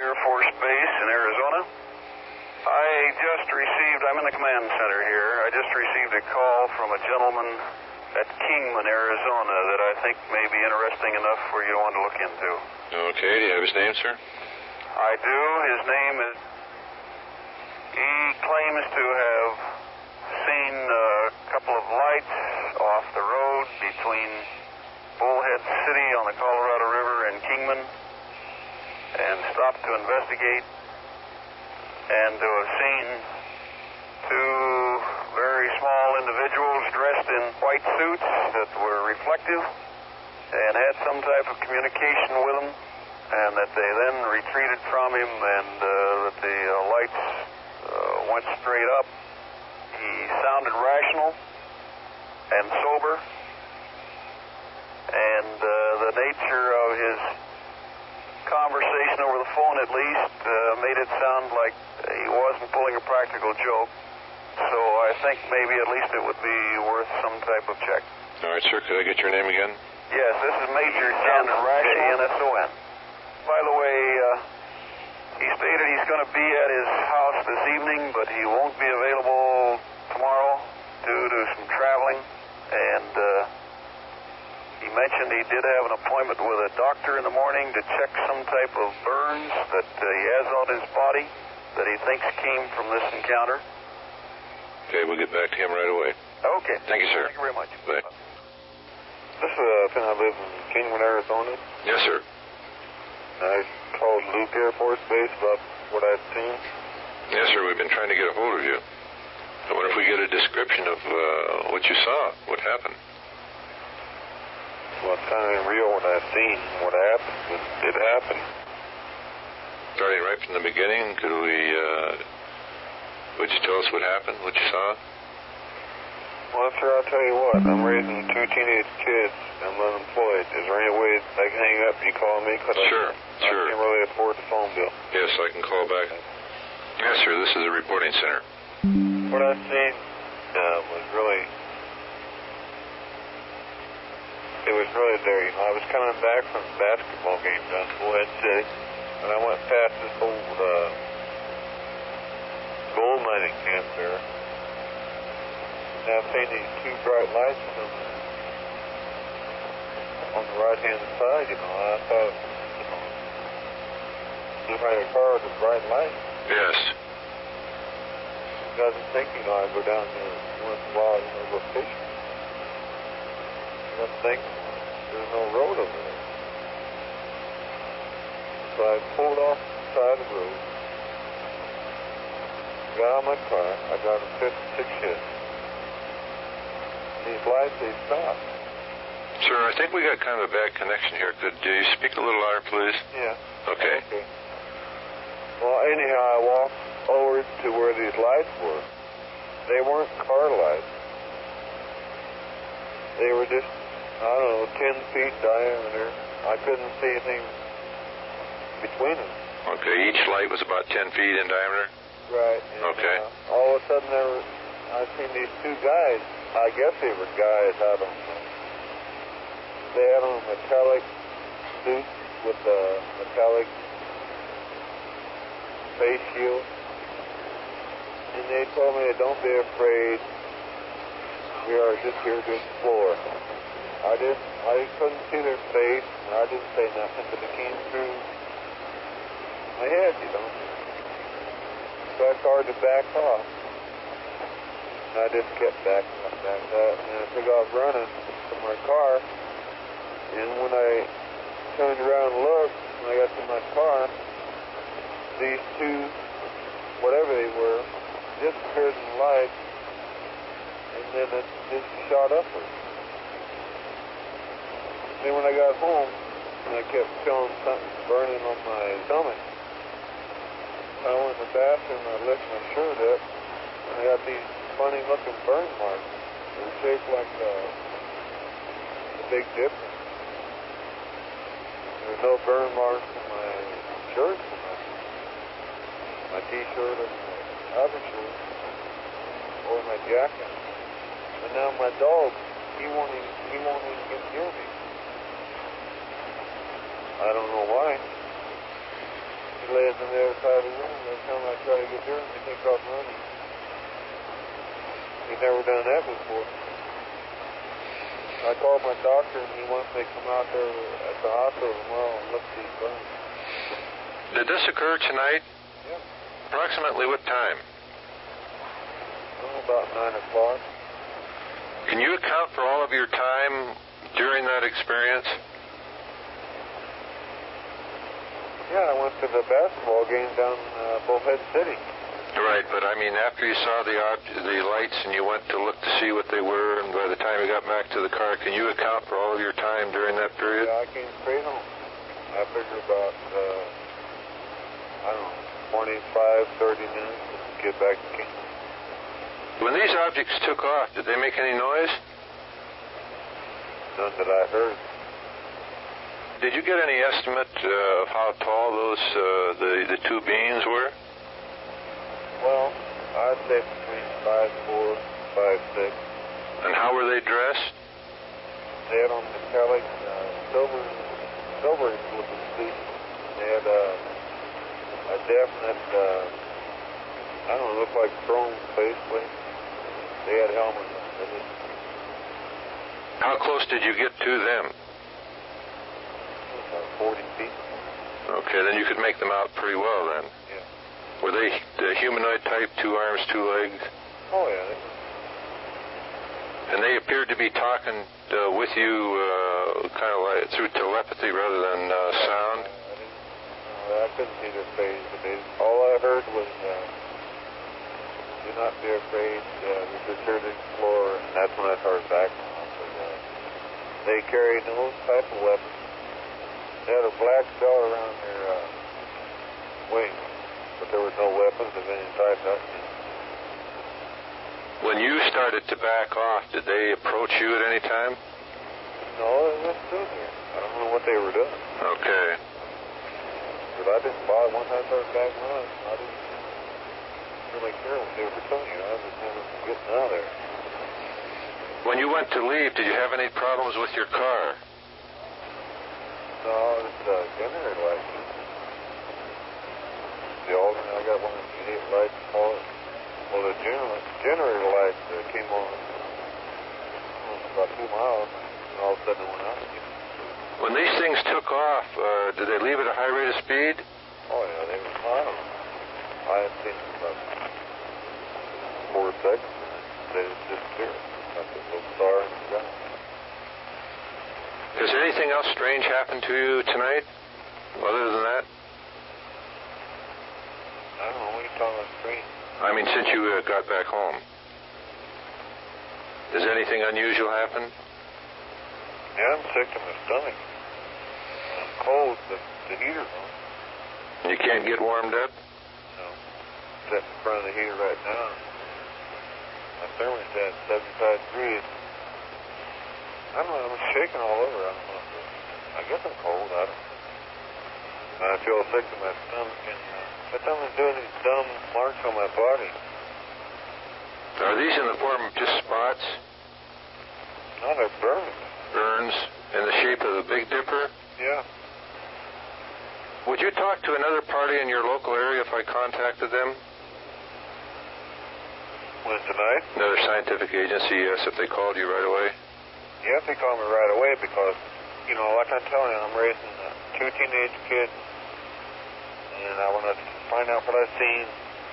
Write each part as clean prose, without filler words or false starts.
Air Force Base in Arizona. I'm in the command center here. I just received a call from a gentleman at Kingman, Arizona that I think may be interesting enough for you to want to look into. Okay, do you have his name, sir? I do. His name is... He claims to have seen a couple of lights off the road between Bullhead City on the Colorado River and Kingman, and stopped to investigate, and to have seen two very small individuals dressed in white suits that were reflective and had some type of communication with him, and that they then retreated from him, and that the lights went straight up. He sounded rational and sober, and the nature of his conversation over the phone at least made it sound like he wasn't pulling a practical joke. So I think maybe at least it would be worth some type of check. All right, sir. Could I get your name again? Yes, this is Major Jenson, K-N-S-O-N. By the way, he stated he's going to be at his house this evening, but he won't be available tomorrow due to some traveling. And he mentioned he did have an appointment with a doctor in the morning to check some type of burns that he has on his body that he thinks came from this encounter. Okay, we'll get back to him right away. Okay. Thank you, sir. Thank you very much. Bye. This is I live in Kingman, Arizona. Yes, sir. I called Luke Air Force Base about what I'd seen. Yes, sir. We've been trying to get a hold of you. I wonder if we get a description of what you saw, what happened. Well, it's kind of real what I've seen, what happened. It happened. Starting right from the beginning, would you tell us what happened, what you saw? Well, sir, I'll tell you what. I'm raising two teenage kids. I'm unemployed. Is there any way I can hang up and you call me? Sure. I can't really afford the phone bill. Yes, I can call back. Yes, sir. This is the reporting center. What I seen was really... It was really there. You know, I was coming back from a basketball game down in Bullhead City, and I went past this old gold mining camp there. And I've seen these two bright lights coming on the right-hand side, you know. I thought, you know, looked like a car with a bright light. Yes. I was thinking, you know, I'd go down there once in a while, you know, go fishing. And I'm thinking, there's no road over there. So I pulled off the side of the road, got out of my car, I got a 56 hit. These lights, they stopped. Sir, I think we got kind of a bad connection here. Could you speak a little louder, please? Yeah. Okay. Well, anyhow, I walked over to where these lights were. They weren't car lights. They were just, I don't know, 10 feet diameter. I couldn't see anything between them. Okay, each light was about 10 feet in diameter? Right. And, okay. All of a sudden, I seen these two guys. I guess they were guys, I don't know. They had on metallic suits with a metallic face shield. And they told me, don't be afraid. We are just here to explore. I couldn't see their face, and I didn't say nothing, but it came through my head, you know. So I started to back off. And I just kept backing up, and I took off running to my car. And when I turned around and looked, when I got to my car, these two, whatever they were, disappeared in the light, and then it just shot upward. Then when I got home, and I kept feeling something burning on my stomach, I went in the bathroom and I lifted my shirt up, and I got these funny-looking burn marks. They were shaped like a Big Dipper. There's no burn marks in my shirt, my T-shirt, or my other shirt, or my jacket. And now my dog, he won't even get near me. I don't know why. You lays on the other side of the room. Every time I try to get there, he takes off running. He's never done that before. I called my doctor, and he wants me to come out there at the hospital tomorrow and look at these burns. Did this occur tonight? Yeah. Approximately what time? About 9 o'clock. Can you account for all of your time during that experience? Yeah, I went to the basketball game down Bullhead City. Right, but I mean, after you saw the lights and you went to look to see what they were, and by the time you got back to the car, can you account for all of your time during that period? Yeah, I came straight home. I figured about, 25, 30 minutes to get back to Kingman. When these objects took off, did they make any noise? None that I heard. Did you get any estimate of how tall those the two beings were? Well, I'd say between 5'4", 5'6". And how were they dressed? They had on metallic, silver-looking suits. They had a definite, looked like throne faceplate. They had helmets on. How close did you get to them? About 40 feet. Okay, then you could make them out pretty well then. Yeah. Were they the humanoid type, 2 arms, 2 legs? Oh, yeah. And they appeared to be talking with you kind of like through telepathy rather than sound? I couldn't see their face. All I heard was, do not be afraid, we're just here to explore, and that's when I started backing off. They carried no type of weapons. They had a black belt around their wing, but there were no weapons of any type. When you started to back off, did they approach you at any time? No, they went through there. I don't know what they were doing. Okay. But I didn't bother. Once I started backing off, I didn't really care what they were telling you. I was just getting out of there. When you went to leave, did you have any problems with your car? No, it's generator lights. The alternate, I got one of the 8 lights for it. Well, the generator light came on about 2 miles, and all of a sudden it went out again. When these things took off, did they leave at a high rate of speed? Oh, yeah, they were, I don't know. I had seen them about 4 seconds, and they just disappeared. Like this little star in the sky. Has anything else strange happened to you tonight, other than that? I don't know, what are you talking about strange? I mean, since you got back home. Does anything unusual happen? Yeah, I'm sick to my stomach. I'm cold, but the heater's on. You can't get warmed up? No. I'm sitting in front of the heater right now. My thermostat is 75 degrees. I don't know, I'm shaking all over. I don't know. I guess I'm cold. I don't know. I feel sick to my stomach, and every time I'm doing these dumb marks on my body. Are these in the form of just spots? No, they're burns. Burns in the shape of the Big Dipper? Yeah. Would you talk to another party in your local area if I contacted them? When, tonight? Another scientific agency, yes, if they called you right away? Yes, they called me right away because, you know, like I'm telling you, I'm raising 2 teenage kids, and I want to find out what I've seen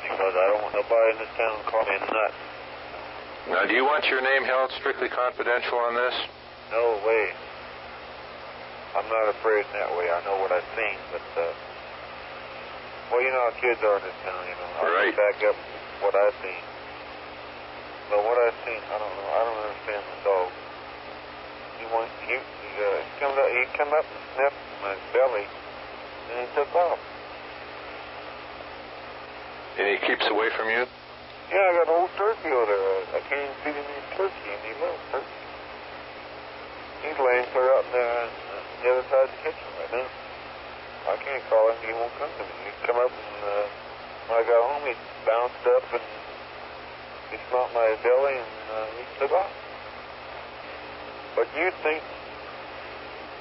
because I don't want nobody in this town to call me a nut. Now, do you want your name held strictly confidential on this? No way. I'm not afraid in that way. I know what I've seen, but, well, you know how kids are in this town, you know. Right. I can back up what I've seen. But what I've seen, I don't know. I don't understand the dog. He come up and sniffed my belly, and he took off. And he keeps away from you? Yeah, I got an old turkey over there. I can't even feed him any turkey, and he loves turkey. He's laying clear out on the other side of the kitchen right now. I can't call him. He won't come to me. He come up, and when I got home, he bounced up, and he smelled my belly, and he took off. But you think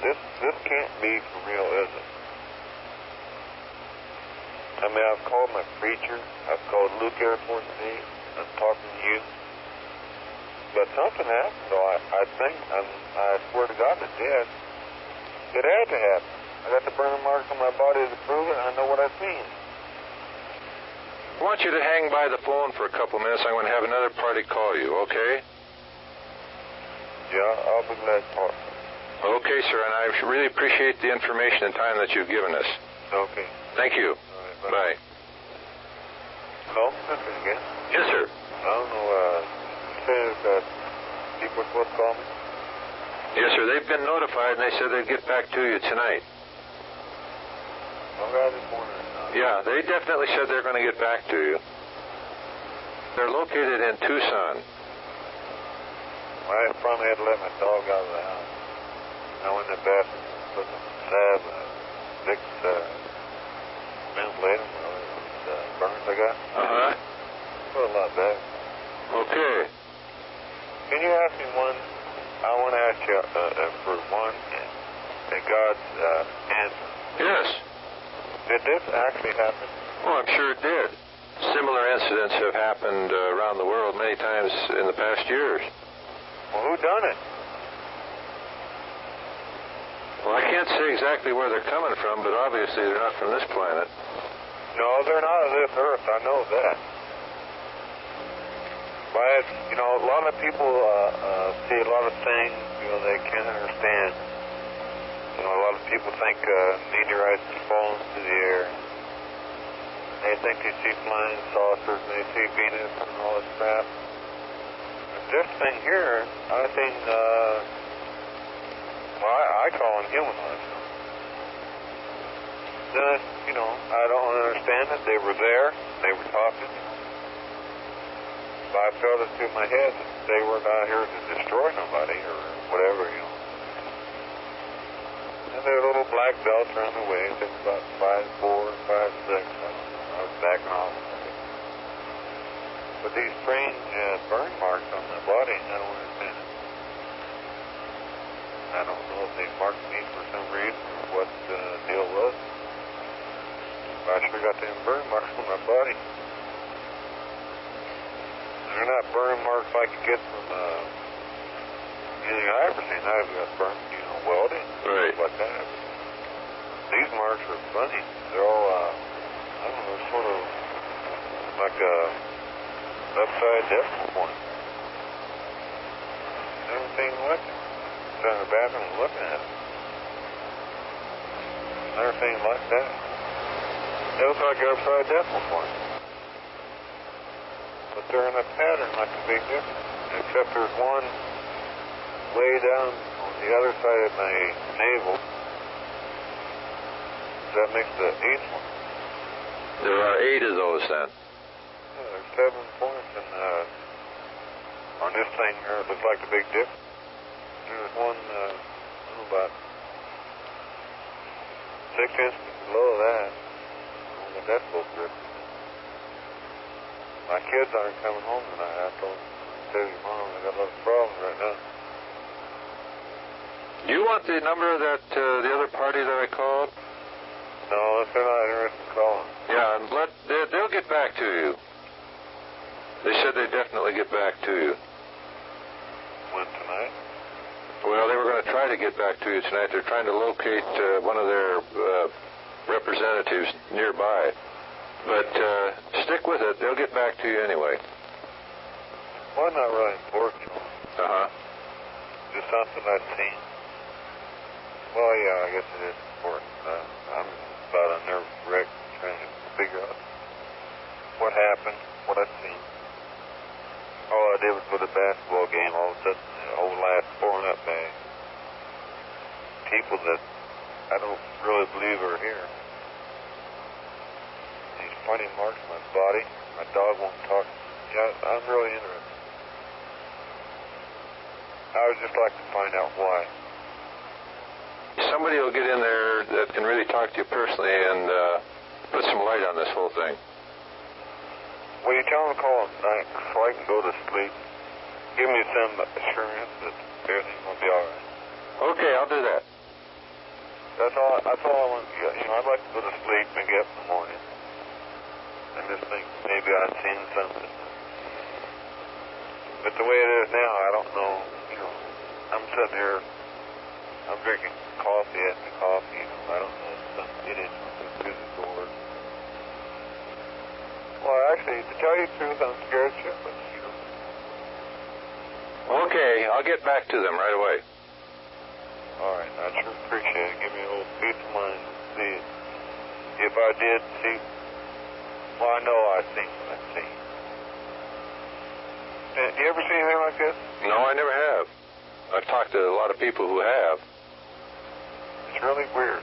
this can't be for real, is it? I mean, I've called my preacher. I've called Luke AFB. I'm talking to you. But something happened, so I think, I swear to God it did. It had to happen. I got the burn marks on my body to prove it, and I know what I've seen. I want you to hang by the phone for a couple minutes. I'm going to have another party call you, okay? Yeah, I'll be glad to talk. Okay, sir, and I really appreciate the information and time that you've given us. Okay. Thank you. All right, bye. Hello? This is again. Yes, sir. I don't know, says that people are supposed to call me? Yes, sir. They've been notified, and they said they'd get back to you tonight. Okay, this morning. Yeah, they definitely said they're going to get back to you. They're located in Tucson. I finally had to let my dog out of the house. I went in the bathroom, put some salve, Vicks, ventilator, burns I got. Uh-huh. Put a lot better. Okay. Can you ask me one? I want to ask you for one, and God's answer. Yes. Did this actually happen? Well, I'm sure it did. Similar incidents have happened around the world many times in the past years. Well, who done it? Well, I can't say exactly where they're coming from, but obviously they're not from this planet. No, they're not of this earth. I know that. But, you know, a lot of people see a lot of things, you know, they can't understand. You know, a lot of people think meteorites fall into the air. They think they see flying saucers and they see Venus and all this crap. But this thing here, I think, well, I call them humanoids. Then, you know, I don't understand it. They were there. They were talking. But I felt it through my head that they were not here to destroy nobody or whatever, you know. And there were little black belts around the waist. It was about 5'4", 5'6". I was backing off. But these strange burn marks on my body, I don't understand it. I don't know if they marked me for some reason or what the deal was. But I sure got them burn marks on my body. They're not burn marks like you get from anything I've ever seen. I've got burned, you know, welding, Right. stuff like that. These marks are funny. They're all, I don't know, sort of like a upside decimal point. Everything like it. Sitting in the bathroom and looking at it. Never seen like that. It looks like an upside decimal point. But they're in a pattern like a big difference. Except there's one way down on the other side of my navel. That makes the 8th one. There are 8 of those then. Yeah, there's 7 points and on this thing here, it looks like a big difference. There's one, about 6 inches below that. I don't know what that's supposed to be. My kids aren't coming home tonight. I told them, tell your mom, I got a lot of problems right now. Do you want the number that the other party that I called? No, if they're not interested in calling. Yeah, and they'll get back to you. They said they'd definitely get back to you. When tonight? Well, they were going to try to get back to you tonight. They're trying to locate one of their representatives nearby. But stick with it. They'll get back to you anyway. Well, not really important, you know. Uh-huh. Just something I've seen. Well, yeah, I guess it is important. I'm about a nervous wreck trying to figure out what happened, what I've seen. All I did was go to the basketball game. All of a sudden, the whole life pouring up by people that I don't really believe are here. These funny marks on my body. My dog won't talk. Yeah, I'm really interested. I would just like to find out why. Somebody will get in there that can really talk to you personally and put some light on this whole thing. Will you tell them to call tonight so I can go to sleep? Give me some assurance that everything's going to be all right. Okay, I'll do that. That's all I want to get. You know, I'd like to go to sleep and get up in the morning. maybe I'd seen something. But the way it is now, I don't know. I'm sitting here, I'm drinking coffee after coffee. I don't know if something get in through the door. Well, actually, to tell you the truth, I'm scared shitless. Okay, I'll get back to them right away. All right, I sure appreciate it. Give me a little peace of mind. See, if I did see, well, I know I've seen what I've seen. You ever see anything like this? No, I never have. I've talked to a lot of people who have. It's really weird.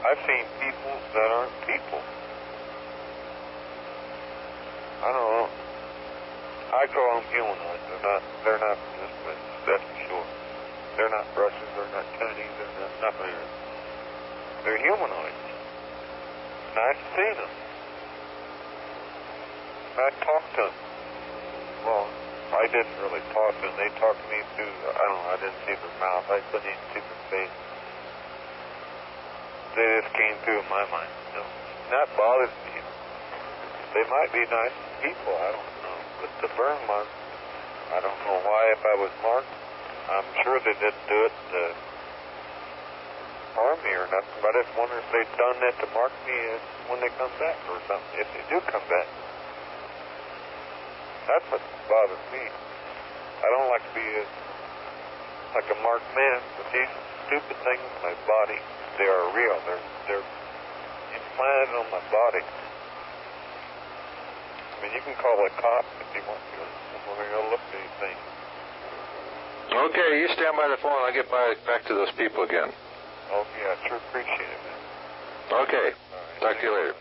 I've seen people that aren't people. I don't know. I call them humanoids. They're not this way. That's for sure. They're not Russians. They're not Chinese. They're not nothing. They're humanoids. And I've seen them. I talked to them. Well, I didn't really talk to them. They talked to me through, I don't know, I didn't see their mouth. I couldn't even see their face. They just came through in my mind. That bothers me. They might be nice people. I don't know. But the burn mark, I don't know why. If I was marked, I'm sure they didn't do it to harm me or nothing. But I just wonder if they've done that to mark me when they come back or something. If they do come back. That's what bothers me. I don't like to be like a marked man, but these stupid things in my body, they are real. They're implanted on my body. I mean, you can call a cop if you want to. We're going to go look at these things. Okay, you stand by the phone. I'll get back to those people again. Okay, I sure appreciate it, man. Okay. All right. Talk to you later.